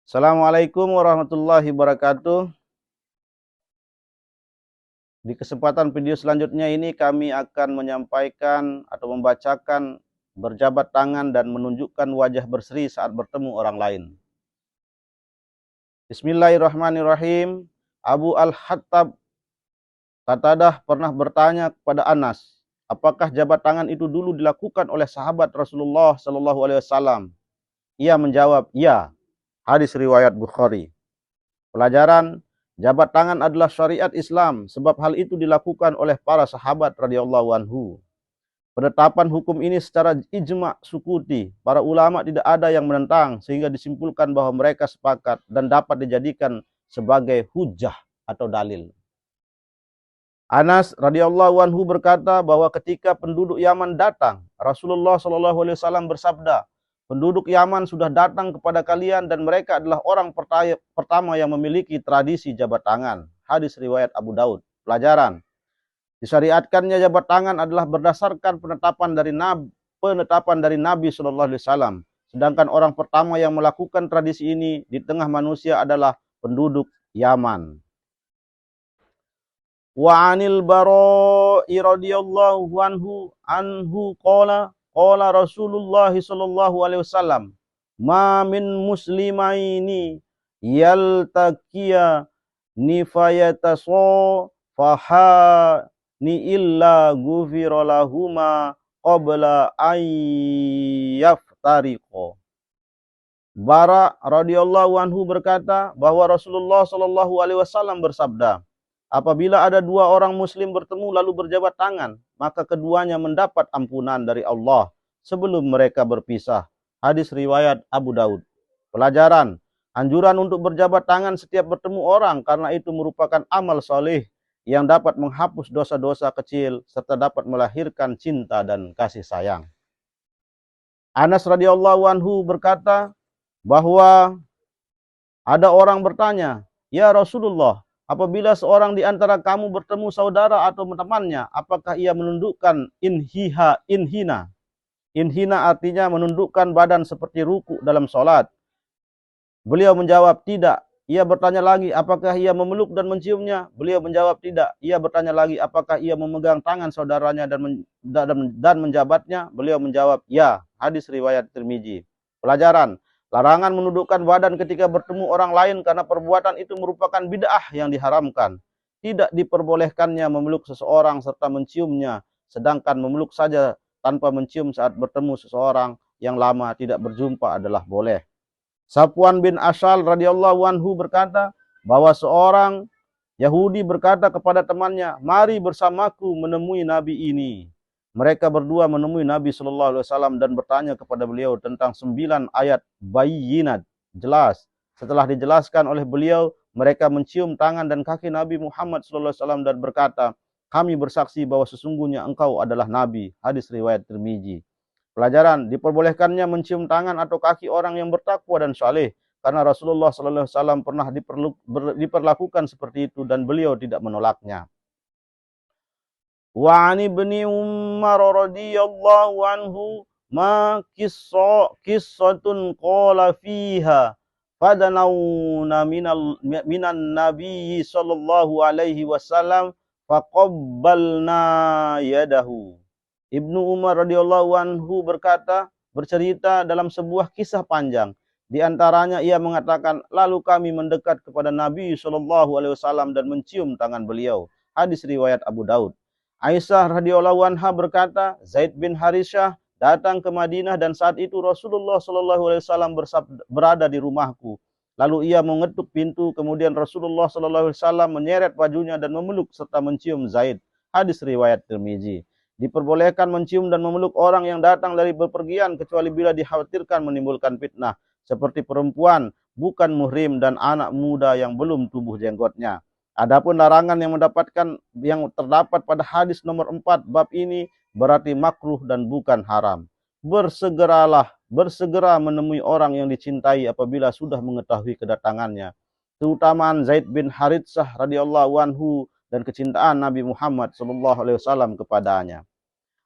Assalamualaikum warahmatullahi wabarakatuh. Di kesempatan video selanjutnya ini kami akan menyampaikan atau membacakan berjabat tangan dan menunjukkan wajah berseri saat bertemu orang lain. Bismillahirrahmanirrahim. Abu Al-Hattab Qatadah pernah bertanya kepada Anas, apakah jabat tangan itu dulu dilakukan oleh sahabat Rasulullah Shallallahu Alaihi Wasallam? Ia menjawab, ya. Hadis riwayat Bukhari. Pelajaran, jabat tangan adalah syariat Islam sebab hal itu dilakukan oleh para sahabat radhiyallahu anhu. Penetapan hukum ini secara ijma' sukuti, para ulama tidak ada yang menentang sehingga disimpulkan bahwa mereka sepakat dan dapat dijadikan sebagai hujjah atau dalil. Anas radhiyallahu anhu berkata bahwa ketika penduduk Yaman datang, Rasulullah shallallahu alaihi wasallam bersabda, penduduk Yaman sudah datang kepada kalian dan mereka adalah orang pertama yang memiliki tradisi jabat tangan. Hadis riwayat Abu Daud. Pelajaran, disyariatkannya jabat tangan adalah berdasarkan penetapan dari Nabi Shallallahu Alaihi Wasallam. Sedangkan orang pertama yang melakukan tradisi ini di tengah manusia adalah penduduk Yaman. Wa anil Bara'i radhiyallahu anhu qala Rasulullah sallallahu alaihi wasallam, ma min muslimaini yaltaqiya nifayataso fahani illa ghufira lahuma qabla an yaftariqo. Bara radhiyallahu anhu berkata bahwa Rasulullah sallallahu alaihi wasallam bersabda, apabila ada dua orang muslim bertemu lalu berjabat tangan, maka keduanya mendapat ampunan dari Allah sebelum mereka berpisah. Hadis riwayat Abu Daud. Pelajaran, anjuran untuk berjabat tangan setiap bertemu orang karena itu merupakan amal soleh yang dapat menghapus dosa-dosa kecil serta dapat melahirkan cinta dan kasih sayang. Anas radhiyallahu anhu berkata bahwa ada orang bertanya, ya Rasulullah, apabila seorang di antara kamu bertemu saudara atau temannya, apakah ia menundukkan inhina? Inhina artinya menundukkan badan seperti ruku dalam sholat. Beliau menjawab, tidak. Ia bertanya lagi, apakah ia memeluk dan menciumnya? Beliau menjawab, tidak. Ia bertanya lagi, apakah ia memegang tangan saudaranya dan menjabatnya? Beliau menjawab, ya. Hadis riwayat Tirmizi. Pelajaran, larangan menundukkan badan ketika bertemu orang lain karena perbuatan itu merupakan bid'ah yang diharamkan. Tidak diperbolehkannya memeluk seseorang serta menciumnya, sedangkan memeluk saja tanpa mencium saat bertemu seseorang yang lama tidak berjumpa adalah boleh. Safwan bin Ashal radhiyallahu anhu berkata bahwa seorang Yahudi berkata kepada temannya, mari bersamaku menemui Nabi ini. Mereka berdua menemui Nabi Shallallahu Alaihi Wasallam dan bertanya kepada beliau tentang 9 ayat bayyinat, jelas. Setelah dijelaskan oleh beliau, mereka mencium tangan dan kaki Nabi Muhammad Shallallahu Alaihi Wasallam dan berkata, kami bersaksi bahwa sesungguhnya engkau adalah Nabi. Hadis riwayat Tirmizi. Pelajaran, diperbolehkannya mencium tangan atau kaki orang yang bertakwa dan saleh, karena Rasulullah Shallallahu Alaihi Wasallam pernah diperlakukan seperti itu dan beliau tidak menolaknya. Wa ani ibni Umar radhiyallahu anhu ma qissatun qala fiha fadanawna minan nabiy sallallahu alaihi wasallam faqabbalna yadahu. Ibnu Umar radhiyallahu anhu bercerita dalam sebuah kisah panjang. Di antaranya ia mengatakan, lalu kami mendekat kepada Nabi sallallahu alaihi wasallam dan mencium tangan beliau. Hadis riwayat Abu Daud. Aisyah radhiyallahu anha berkata, Zaid bin Harithah datang ke Madinah dan saat itu Rasulullah sallallahu alaihi wasallam berada di rumahku. Lalu ia mengetuk pintu, kemudian Rasulullah sallallahu alaihi wasallam menyeret bajunya dan memeluk serta mencium Zaid. Hadis riwayat Tirmizi. Diperbolehkan mencium dan memeluk orang yang datang dari bepergian kecuali bila dikhawatirkan menimbulkan fitnah, seperti perempuan bukan muhrim dan anak muda yang belum tumbuh jenggotnya. Adapun larangan yang terdapat pada hadis nomor 4 bab ini berarti makruh dan bukan haram. Bersegera menemui orang yang dicintai apabila sudah mengetahui kedatangannya. Keutamaan Zaid bin Harithah radhiyallahu anhu dan kecintaan Nabi Muhammad sallallahu alaihi wasallam kepadanya.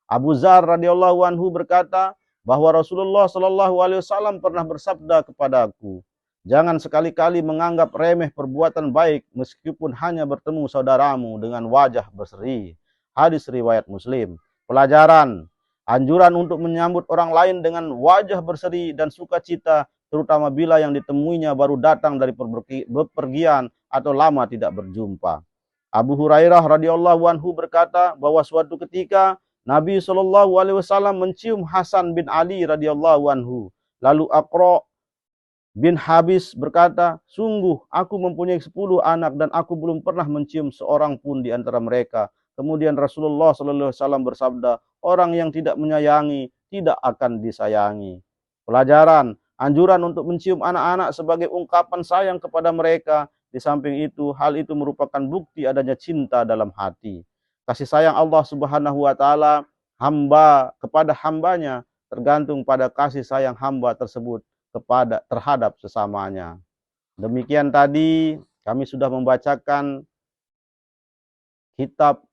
Abu Dzar radhiyallahu anhu berkata bahwa Rasulullah sallallahu alaihi wasallam pernah bersabda kepadaku, Jangan sekali-kali menganggap remeh perbuatan baik meskipun hanya bertemu saudaramu dengan wajah berseri. Hadis riwayat Muslim. Pelajaran, anjuran untuk menyambut orang lain dengan wajah berseri dan sukacita, terutama bila yang ditemuinya baru datang dari bepergian atau lama tidak berjumpa. Abu Hurairah radhiyallahu anhu berkata bahwa suatu ketika Nabi SAW mencium Hasan bin Ali radhiyallahu anhu. Lalu Aqra bin Habis berkata, sungguh aku mempunyai 10 anak dan aku belum pernah mencium seorang pun di antara mereka. Kemudian Rasulullah SAW bersabda, orang yang tidak menyayangi tidak akan disayangi. Pelajaran, anjuran untuk mencium anak-anak sebagai ungkapan sayang kepada mereka. Di samping itu, hal itu merupakan bukti adanya cinta dalam hati. Kasih sayang Allah Subhanahu wa taala hamba kepada hambanya tergantung pada kasih sayang hamba tersebut terhadap sesamanya. Demikian tadi kami sudah membacakan kitab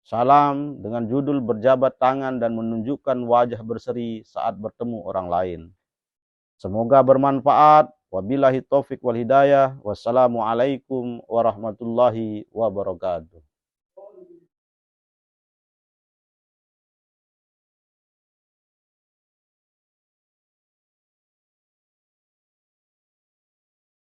salam dengan judul berjabat tangan dan menunjukkan wajah berseri saat bertemu orang lain. Semoga bermanfaat. Wabillahi taufik wal hidayah. Wassalamualaikum warahmatullahi wabarakatuh.